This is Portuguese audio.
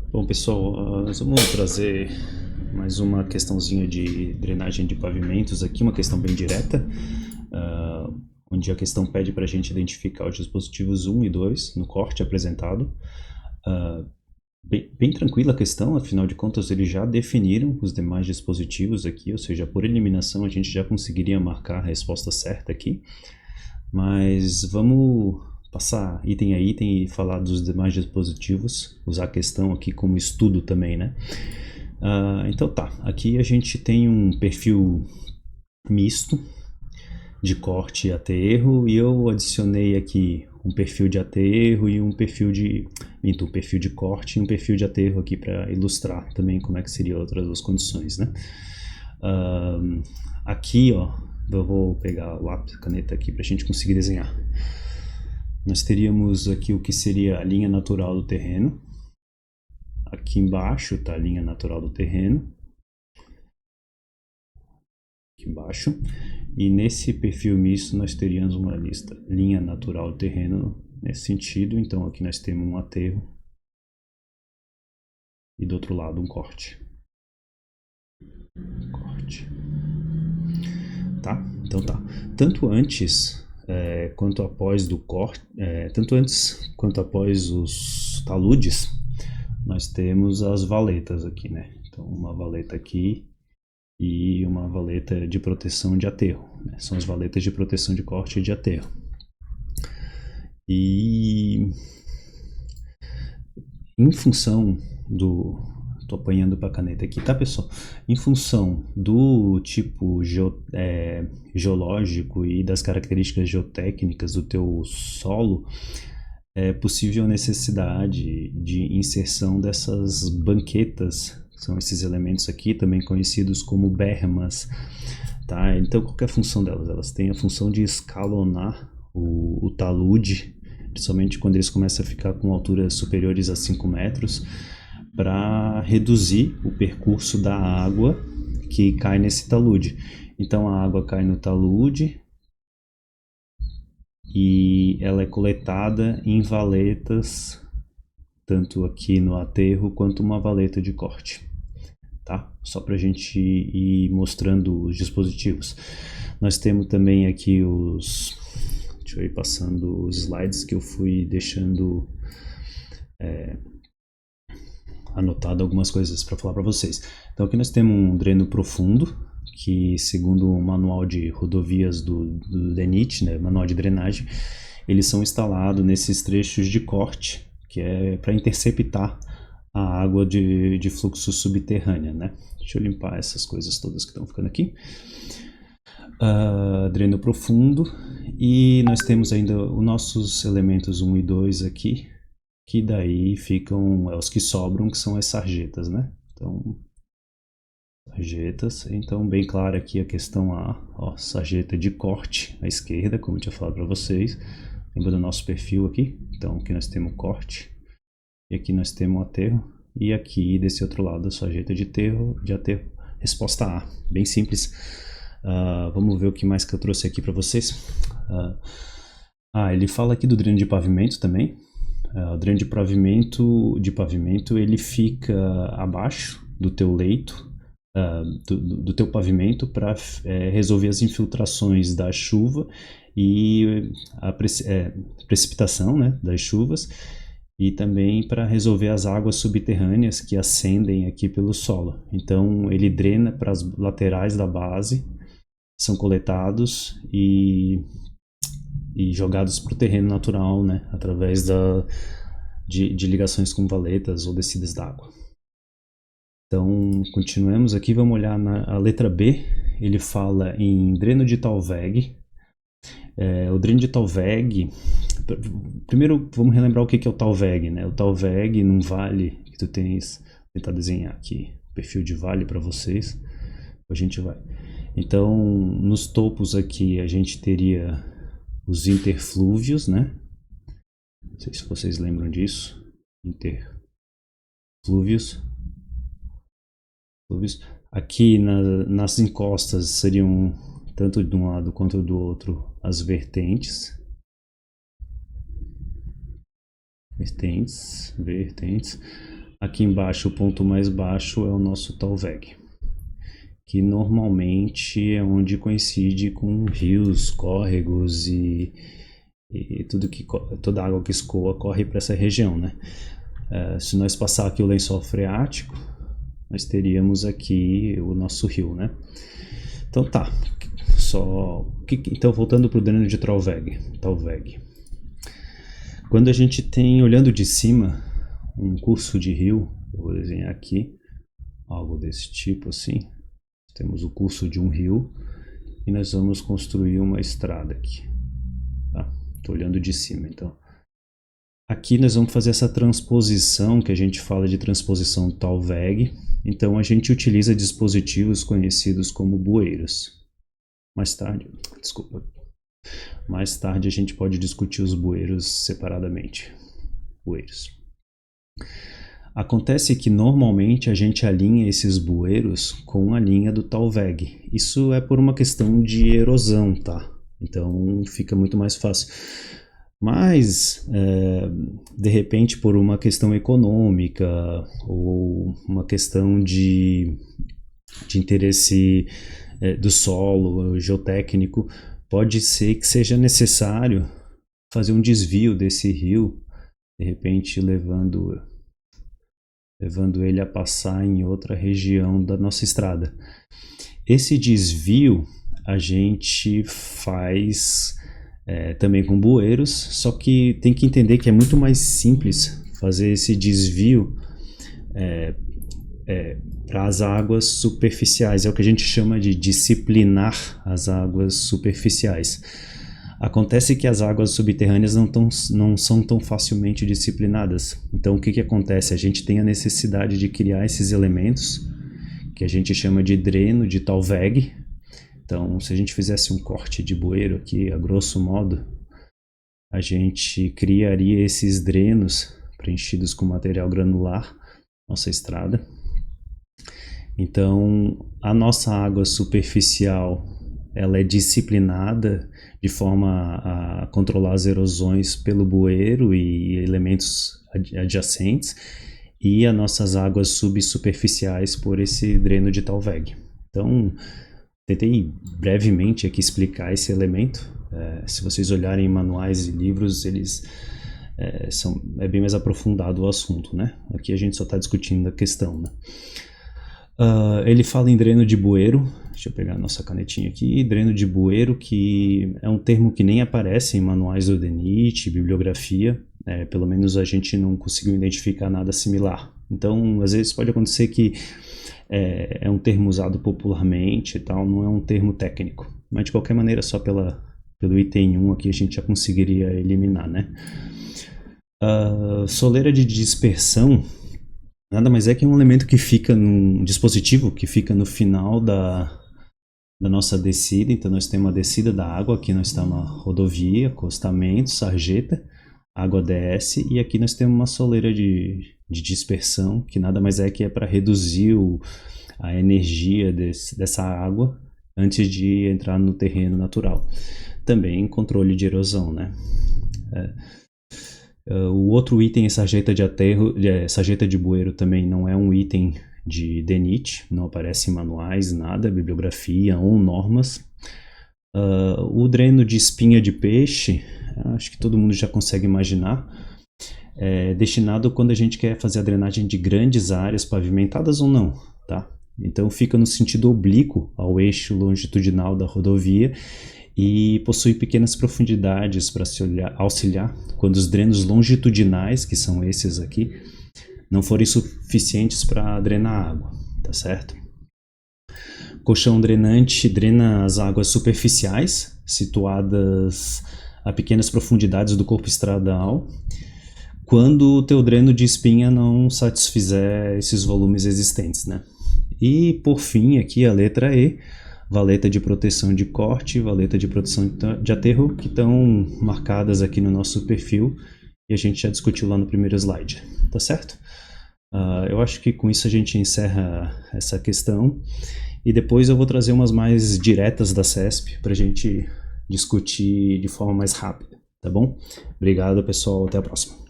Bom, pessoal, nós vamos trazer mais uma questãozinha de drenagem de pavimentos aqui, uma questão bem direta, onde a questão pede para a gente identificar os dispositivos 1 e 2 no corte apresentado. Bem tranquila a questão, afinal de contas eles já definiram os demais dispositivos aqui, ou seja, por eliminação a gente já conseguiria marcar a resposta certa aqui, mas vamos passar item a item e falar dos demais dispositivos, usar a questão aqui como estudo também, né? Então tá, aqui a gente tem um perfil misto de corte e aterro, e eu adicionei aqui um perfil de aterro e um perfil de corte e um perfil de aterro aqui para ilustrar também como é que seria outras duas condições, né? Aqui, ó, eu vou pegar o lápis, caneta aqui para a gente conseguir desenhar. Nós teríamos aqui o que seria a linha natural do terreno. Aqui embaixo está a linha natural do terreno. Aqui embaixo. E nesse perfil misto nós teríamos uma lista linha natural do terreno nesse sentido. Então aqui nós temos um aterro e do outro lado um corte. Tá? Então tá. Tanto antes quanto após do corte, tanto antes quanto após os taludes, nós temos as valetas aqui, né? Então uma valeta aqui e uma valeta de proteção de aterro, né? São as valetas de proteção de corte e de aterro. E em função do... Tô apanhando para a caneta aqui, tá, pessoal? Em função do tipo geológico e das características geotécnicas do teu solo, é possível a necessidade de inserção dessas banquetas, que são esses elementos aqui, também conhecidos como bermas, tá? Então, qual que é a função delas? Elas têm a função de escalonar o talude, principalmente quando eles começam a ficar com alturas superiores a 5 metros, para reduzir o percurso da água que cai nesse talude. Então a água cai no talude e ela é coletada em valetas, tanto aqui no aterro quanto uma valeta de corte. Tá? Só para a gente ir mostrando os dispositivos. Nós temos também aqui os... Deixa eu ir passando os slides que eu fui deixando... anotado algumas coisas para falar para vocês. Então aqui nós temos um dreno profundo, que segundo o manual de rodovias do DENIT, né, manual de drenagem, eles são instalados nesses trechos de corte, que é para interceptar a água de fluxo subterrânea, né? Deixa eu limpar essas coisas todas que estão ficando aqui. Dreno profundo, e nós temos ainda os nossos elementos 1 e 2 aqui, que daí ficam os que sobram, que são as sarjetas, né? Então, sarjetas. Então, bem clara aqui a questão A, ó, sarjeta de corte à esquerda, como eu tinha falado para vocês. Lembra do nosso perfil aqui? Então, aqui nós temos corte, e aqui nós temos aterro, e aqui desse outro lado a sarjeta de aterro. Resposta A, bem simples. Vamos ver o que mais que eu trouxe aqui para vocês. Ele fala aqui do dreno de pavimento também. O dreno de pavimento ele fica abaixo do teu leito, do teu pavimento, para resolver as infiltrações da chuva e a precipitação, né, das chuvas, e também para resolver as águas subterrâneas que ascendem aqui pelo solo. Então ele drena para as laterais da base, são coletados e jogados para o terreno natural, né, através de ligações com valetas ou descidas d'água. Então, continuemos aqui, vamos olhar a letra B, ele fala em dreno de Talweg. O dreno de Talweg, primeiro vamos relembrar o que é o Talweg, né? O Talweg num vale que tu tens, vou tentar desenhar aqui o perfil de vale para vocês, a gente vai. Então, nos topos aqui a gente teria os interflúvios, né? Não sei se vocês lembram disso. Interflúvios. Aqui nas encostas seriam, tanto de um lado quanto do outro, as vertentes. Vertentes. Aqui embaixo, o ponto mais baixo é o nosso Talweg, que normalmente é onde coincide com rios, córregos e toda a água que escoa corre para essa região, né? Se nós passar aqui o lençol freático, nós teríamos aqui o nosso rio, né? Então tá, então voltando para o dreno de Talweg. Quando a gente tem, olhando de cima, um curso de rio, eu vou desenhar aqui algo desse tipo assim. Temos o curso de um rio e nós vamos construir uma estrada aqui, tá? Estou olhando de cima, então. Aqui nós vamos fazer essa transposição, que a gente fala de transposição Talweg. Então a gente utiliza dispositivos conhecidos como bueiros. Mais tarde a gente pode discutir os bueiros separadamente. Bueiros. Acontece que normalmente a gente alinha esses bueiros com a linha do Talweg. Isso é por uma questão de erosão, tá? Então fica muito mais fácil. Mas, de repente, por uma questão econômica ou uma questão de interesse do solo, geotécnico, pode ser que seja necessário fazer um desvio desse rio, de repente levando ele a passar em outra região da nossa estrada. Esse desvio a gente faz também com bueiros, só que tem que entender que é muito mais simples fazer esse desvio para as águas superficiais. É o que a gente chama de disciplinar as águas superficiais. Acontece que as águas subterrâneas não são tão facilmente disciplinadas. Então o que acontece? A gente tem a necessidade de criar esses elementos que a gente chama de dreno de Talweg. Então, se a gente fizesse um corte de bueiro aqui, a grosso modo, a gente criaria esses drenos preenchidos com material granular, nossa estrada. Então, a nossa água superficial, ela é disciplinada de forma a controlar as erosões pelo bueiro e elementos adjacentes, e as nossas águas subsuperficiais por esse dreno de Talweg. Então, tentei brevemente aqui explicar esse elemento. Se vocês olharem em manuais e livros, eles é bem mais aprofundado o assunto, né? Aqui a gente só está discutindo a questão, né? Ele fala em dreno de bueiro. Deixa eu pegar a nossa canetinha aqui. Dreno de bueiro, que é um termo que nem aparece em manuais do DENIT, bibliografia. Pelo menos a gente não conseguiu identificar nada similar. Então, às vezes pode acontecer que é um termo usado popularmente e tal, não é um termo técnico. Mas de qualquer maneira, só pelo item 1 aqui a gente já conseguiria eliminar, né? Soleira de dispersão nada mais é que um elemento que fica num dispositivo que fica no final da nossa descida. Então nós temos a descida da água, aqui nós estamos na rodovia, acostamento, sarjeta, a água desce, e aqui nós temos uma soleira de dispersão, que nada mais é que para reduzir a energia dessa água antes de entrar no terreno natural. Também controle de erosão, né? O outro item é sarjeta de aterro, sarjeta de bueiro, também não é um item de DENIT, não aparece em manuais, nada, bibliografia ou normas. O dreno de espinha de peixe, acho que todo mundo já consegue imaginar, é destinado quando a gente quer fazer a drenagem de grandes áreas pavimentadas ou não, tá? Então fica no sentido oblíquo ao eixo longitudinal da rodovia e possui pequenas profundidades para auxiliar quando os drenos longitudinais, que são esses aqui, não forem suficientes para drenar a água, tá certo? Colchão drenante drena as águas superficiais, situadas a pequenas profundidades do corpo estradal, quando o teu dreno de espinha não satisfizer esses volumes existentes, né? E por fim, aqui a letra E, valeta de proteção de corte, valeta de proteção de aterro, que estão marcadas aqui no nosso perfil e a gente já discutiu lá no primeiro slide, tá certo? Eu acho que com isso a gente encerra essa questão e depois eu vou trazer umas mais diretas da CESP para a gente discutir de forma mais rápida, tá bom? Obrigado, pessoal, até a próxima.